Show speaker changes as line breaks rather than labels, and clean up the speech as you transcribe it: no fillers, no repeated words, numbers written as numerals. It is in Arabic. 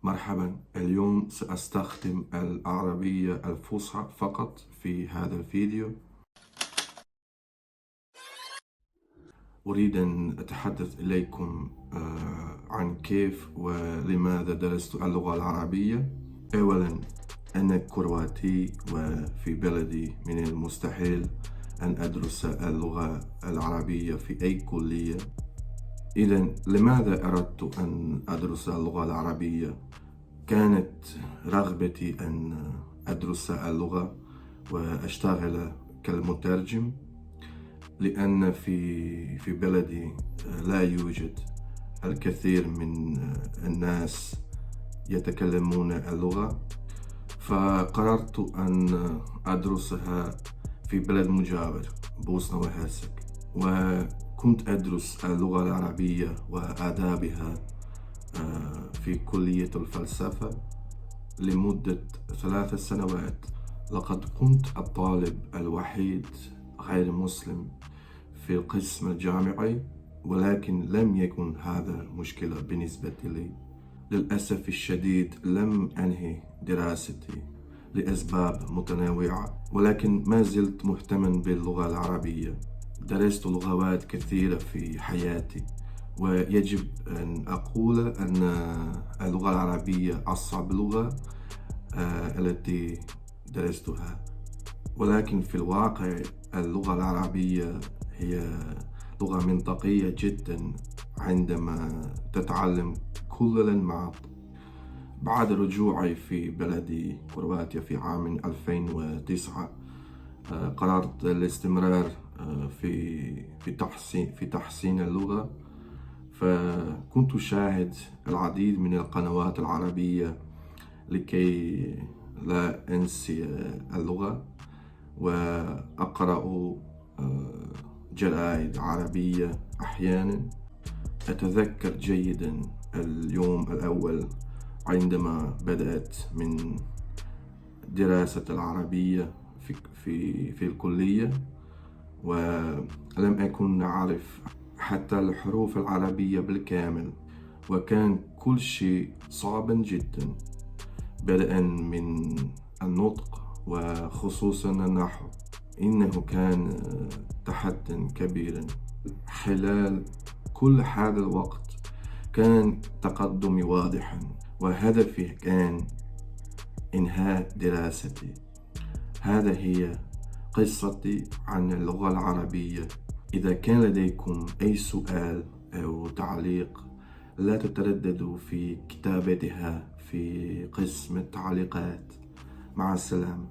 مرحبا. اليوم سأستخدم العربية الفصحى فقط في هذا الفيديو. أريد أن أتحدث إليكم عن كيف ولماذا درست اللغة العربية. أولا، أنا كرواتي وفي بلدي من المستحيل أن أدرس اللغة العربية في أي كلية. إذن لماذا أردت أن أدرس اللغة العربية؟ كانت رغبتي أن أدرس اللغة وأشتغل كالمترجم، لأن في بلدي لا يوجد الكثير من الناس يتكلمون اللغة، فقررت أن أدرسها في بلد مجاور بوسنة وهرسك. وكنت أدرس اللغة العربية وآدابها في كلية الفلسفة لمدة 3 سنوات. لقد كنت الطالب الوحيد غير مسلم في القسم الجامعي، ولكن لم يكن هذا مشكلة بالنسبة لي. للأسف الشديد لم أنهي دراستي لأسباب متنوعة، ولكن ما زلت مهتما باللغة العربية. درست لغات كثيرة في حياتي، ويجب أن أقول أن اللغة العربية أصعب لغة التي درستها، ولكن في الواقع اللغة العربية هي لغة منطقية جدا عندما تتعلم كل مع. بعد رجوعي في بلدي كرواتيا في عام 2009 قررت الاستمرار في تحسين اللغة، فكنت أشاهد العديد من القنوات العربية لكي لا أنسي اللغة، وأقرأ جرائد عربية أحيانا. أتذكر جيدا اليوم الأول عندما بدأت من دراسة العربية في الكلية، ولم أكن أعرف حتى الحروف العربية بالكامل، وكان كل شيء صعبا جدا، بدءا من النطق وخصوصا النحو. إنه كان تحديا كبيرا. خلال كل هذا الوقت كان تقدمي واضحا، وهدفي كان إنهاء دراستي. هذا هي قصتي عن اللغة العربية. إذا كان لديكم أي سؤال أو تعليق لا تترددوا في كتابتها في قسم التعليقات. مع السلامة.